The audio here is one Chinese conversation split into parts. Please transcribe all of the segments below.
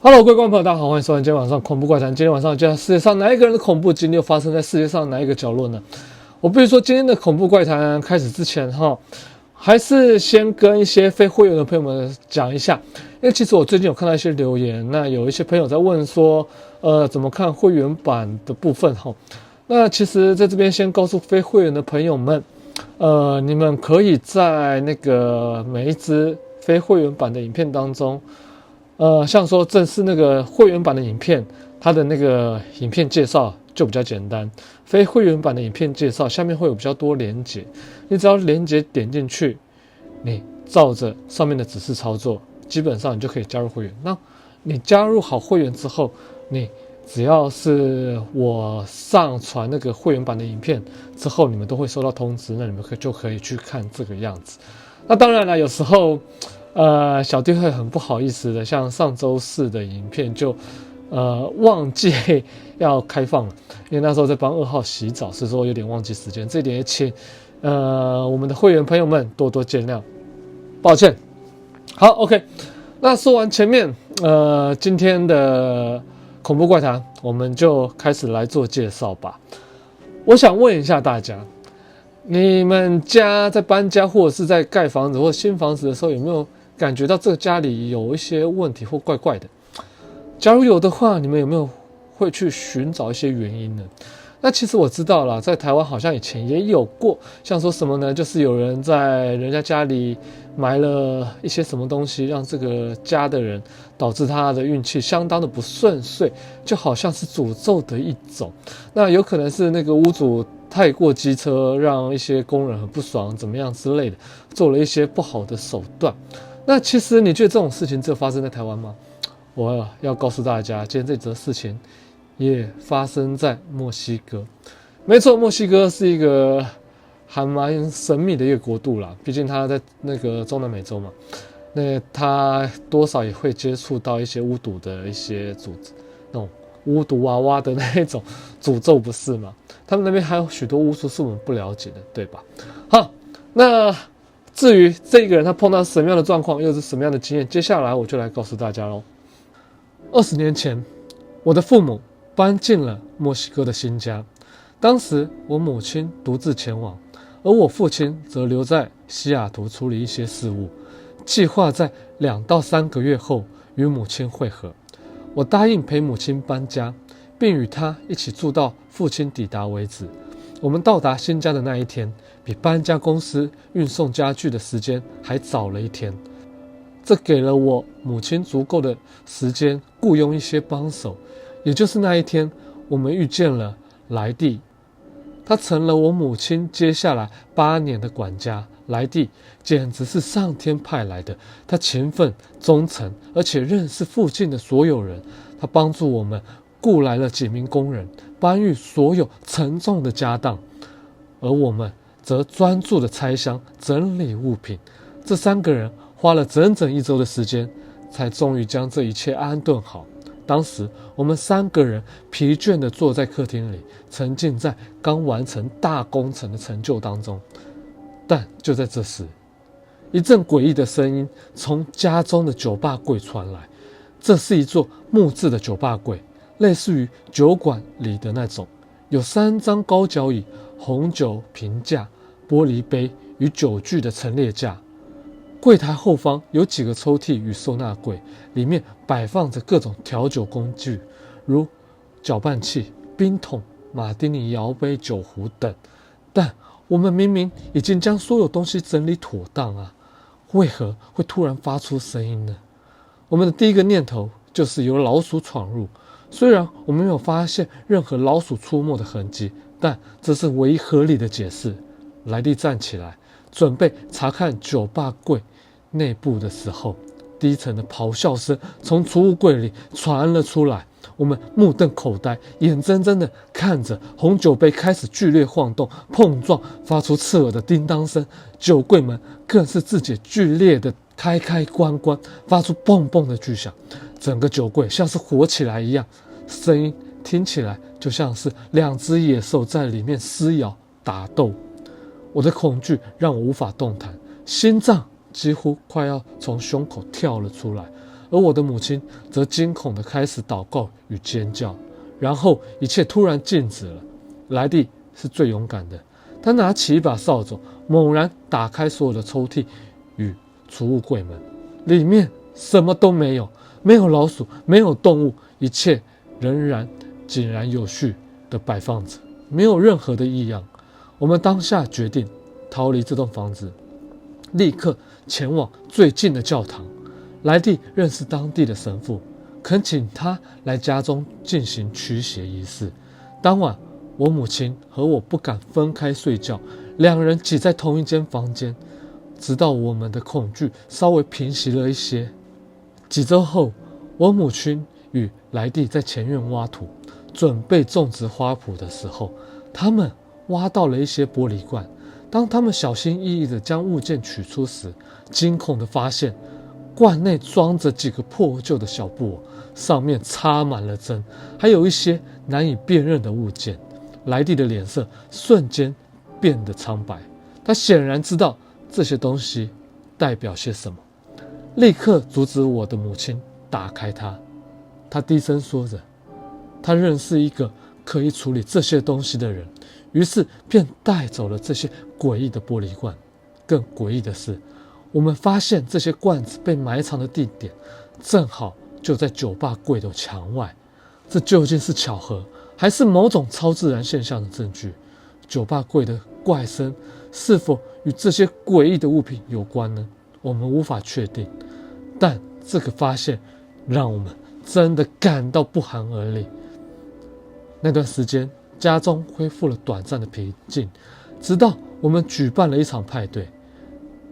Hello，各位观众朋友，大家好，欢迎收看今天晚上恐怖怪谈。今天晚上，世界上哪一个人的恐怖经历又发生在世界上哪一个角落呢？我必须说，今天的恐怖怪谈开始之前，还是先跟一些非会员的朋友们讲一下，因为其实我最近有看到一些留言，那有一些朋友在问说，怎么看会员版的部分哈？那其实在这边先告诉非会员的朋友们，你们可以在那个每一支非会员版的影片当中。像说正式那个会员版的影片，它的那个影片介绍就比较简单。非会员版的影片介绍下面会有比较多连结，你只要连结点进去，你照着上面的指示操作，基本上你就可以加入会员。那你加入好会员之后，你只要是我上传那个会员版的影片之后，你们都会收到通知，那你们就可以去看这个样子。那当然了，有时候小弟会很不好意思的，像上周四的影片就忘记要开放了，因为那时候在帮2号洗澡，所以说有点忘记时间，这一点也请我们的会员朋友们多多见谅，抱歉。好 ，OK， 那说完前面今天的恐怖怪谈，我们就开始来做介绍吧。我想问一下大家，你们家在搬家或者是在盖房子或新房子的时候，有没有感觉到这个家里有一些问题或怪怪的？假如有的话，你们有没有会去寻找一些原因呢？那其实我知道啦，在台湾好像以前也有过，像说什么呢？就是有人在人家家里埋了一些什么东西，让这个家的人导致他的运气相当的不顺遂，就好像是诅咒的一种。那有可能是那个屋主太过机车，让一些工人很不爽，怎么样之类的，做了一些不好的手段。那其实你觉得这种事情只有发生在台湾吗？我要告诉大家，今天这则事情也发生在墨西哥。没错，墨西哥是一个还蛮神秘的一个国度啦，毕竟它在那个中南美洲嘛，那它多少也会接触到一些巫毒的一些组织，那种巫毒娃娃的那一种诅咒，不是吗？他们那边还有许多巫术是我们不了解的，对吧？好，那至于这个人他碰到什么样的状况，又是什么样的经验，接下来我就来告诉大家咯。20年前，我的父母搬进了墨西哥的新家，当时我母亲独自前往，而我父亲则留在西雅图处理一些事务，计划在2到3个月后与母亲会合。我答应陪母亲搬家，并与她一起住到父亲抵达为止。我们到达新家的那一天，比搬家公司运送家具的时间还早了一天。这给了我母亲足够的时间雇佣一些帮手，也就是那一天，我们遇见了莱蒂，他成了我母亲接下来8年的管家。莱蒂简直是上天派来的，他勤奋忠诚，而且认识附近的所有人。他帮助我们雇来了几名工人，搬运所有沉重的家当，而我们则专注的拆箱整理物品。这3个人花了整整1周的时间，才终于将这一切安顿好。当时我们3个人疲倦地坐在客厅里，沉浸在刚完成大工程的成就当中。但就在这时，一阵诡异的声音从家中的酒吧柜传来。这是一座木质的酒吧柜，类似于酒馆里的那种，有3张高脚椅、红酒瓶架、玻璃杯与酒具的陈列架。柜台后方有几个抽屉与收纳柜，里面摆放着各种调酒工具，如搅拌器、冰桶、马丁尼摇杯、酒壶等。但我们明明已经将所有东西整理妥当啊，为何会突然发出声音呢？我们的第一个念头就是有老鼠闯入，虽然我们没有发现任何老鼠出没的痕迹，但这是唯一合理的解释。莱蒂站起来，准备查看酒吧柜内部的时候，低沉的咆哮声从储物柜里传了出来。我们目瞪口呆，眼睁睁地看着红酒杯开始剧烈晃动、碰撞，发出刺耳的叮当声。酒柜门更是自己剧烈的开开关关，发出蹦蹦的巨响。整个酒柜像是活起来一样，声音听起来就像是2只野兽在里面撕咬打斗。我的恐惧让我无法动弹，心脏几乎快要从胸口跳了出来，而我的母亲则惊恐地开始祷告与尖叫，然后一切突然静止了。莱蒂是最勇敢的，他拿起一把扫帚，猛然打开所有的抽屉与储物柜门，里面什么都没有，没有老鼠，没有动物，一切仍然井然有序地摆放着，没有任何的异样。我们当下决定逃离这栋房子，立刻前往最近的教堂。莱蒂认识当地的神父，恳请他来家中进行驱邪仪式。当晚，我母亲和我不敢分开睡觉，两人挤在同一间房间，直到我们的恐惧稍微平息了一些。几周后，我母亲与莱蒂在前院挖土，准备种植花圃的时候，他们挖到了一些玻璃罐。当他们小心翼翼地将物件取出时，惊恐地发现罐内装着几个破旧的小布偶，上面插满了针，还有一些难以辨认的物件。莱蒂的脸色瞬间变得苍白，他显然知道这些东西代表些什么，立刻阻止我的母亲打开它。他低声说着，他认识一个可以处理这些东西的人，于是便带走了这些诡异的玻璃罐。更诡异的是，我们发现这些罐子被埋藏的地点正好就在酒吧柜的墙外。这究竟是巧合，还是某种超自然现象的证据？酒吧柜的怪声是否与这些诡异的物品有关呢？我们无法确定，但这个发现让我们真的感到不寒而栗。那段时间，家中恢复了短暂的平静，直到我们举办了一场派对。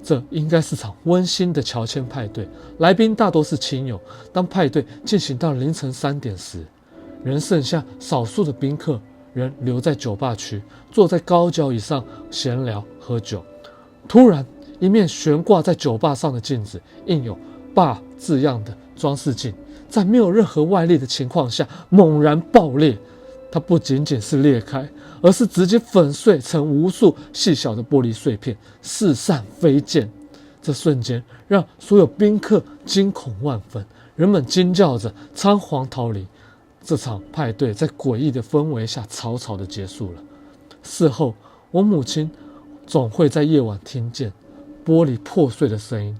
这应该是场温馨的乔迁派对，来宾大多是亲友。当派对进行到凌晨3点时，仍剩下少数的宾客仍留在酒吧区，坐在高脚椅上闲聊喝酒。突然，一面悬挂在酒吧上的镜子，印有 bar 字样的装饰镜，在没有任何外力的情况下猛然爆裂。它不仅仅是裂开，而是直接粉碎成无数细小的玻璃碎片，四散飞溅。这瞬间让所有宾客惊恐万分，人们惊叫着仓皇逃离。这场派对在诡异的氛围下草草地结束了。事后，我母亲总会在夜晚听见玻璃破碎的声音，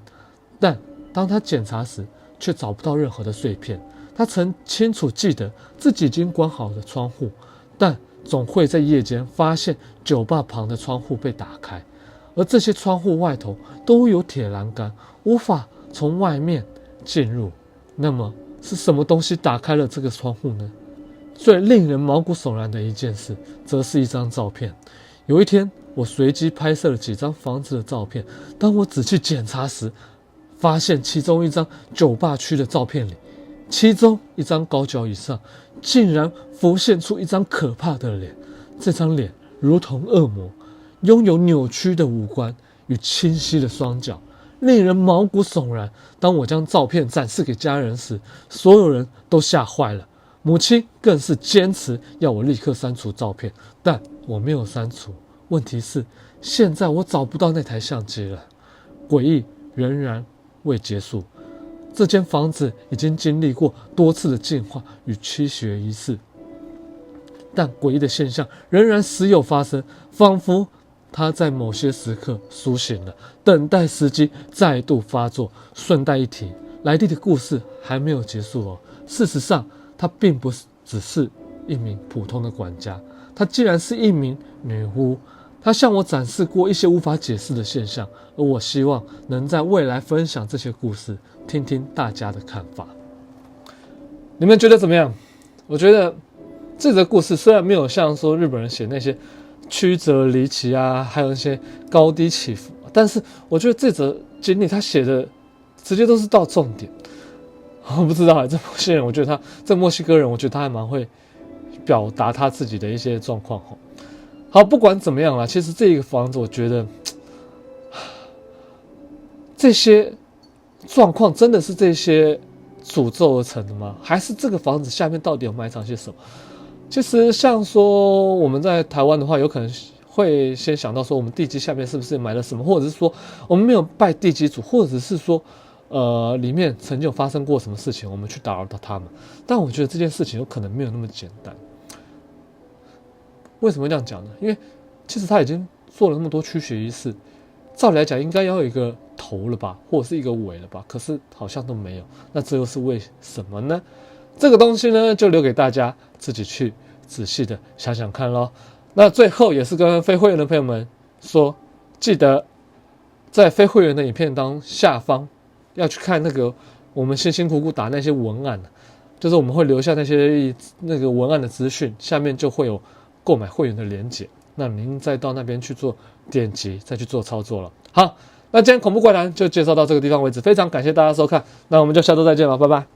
但当她检查时却找不到任何的碎片。她曾清楚记得自己已经关好了窗户，但总会在夜间发现酒吧旁的窗户被打开，而这些窗户外头都有铁栏杆，无法从外面进入。那么是什么东西打开了这个窗户呢？最令人毛骨悚然的一件事，则是一张照片。有一天，我随机拍摄了几张房子的照片，当我仔细检查时，发现其中一张酒吧区的照片里，其中一张高脚椅上竟然浮现出一张可怕的脸。这张脸如同恶魔，拥有扭曲的五官与清晰的双脚，令人毛骨悚然。当我将照片展示给家人时，所有人都吓坏了，母亲更是坚持要我立刻删除照片，但我没有删除。问题是，现在我找不到那台相机了。诡异仍然未结束，这间房子已经经历过多次的净化与驱邪仪式，但诡异的现象仍然时有发生，仿佛它在某些时刻苏醒了，等待时机再度发作。顺带一提，莱蒂的故事还没有结束哦。事实上，他并不只是一名普通的管家，他竟然是一名女巫。他向我展示过一些无法解释的现象，而我希望能在未来分享这些故事，听听大家的看法。你们觉得怎么样？我觉得这则故事虽然没有像说日本人写那些曲折离奇啊，还有一些高低起伏，但是我觉得这则经历他写的直接都是到重点。我不知道这墨西哥人，我觉得墨西哥人，我觉得他还蛮会表达他自己的一些状况。好，不管怎么样啦，其实这个房子，我觉得这些状况真的是这些诅咒而成的吗？还是这个房子下面到底有埋藏些什么？其实像说我们在台湾的话，有可能会先想到说我们地基下面是不是埋了什么，或者是说我们没有拜地基主，或者是说里面曾经有发生过什么事情，我们去打扰到他们。但我觉得这件事情有可能没有那么简单。为什么这样讲呢？因为其实他已经做了那么多驱邪仪式，照理来讲应该要有一个头了吧，或者是一个尾了吧，可是好像都没有。那这又是为什么呢？这个东西呢，就留给大家自己去仔细的想想看咯。那最后也是跟非会员的朋友们说，记得在非会员的影片下方要去看那个我们辛辛苦苦打那些文案，就是我们会留下那个文案的资讯，下面就会有购买会员的连结，那您再到那边去做点击，再去做操作了。好，那今天恐怖怪谈就介绍到这个地方为止，非常感谢大家收看，那我们就下周再见了，拜拜。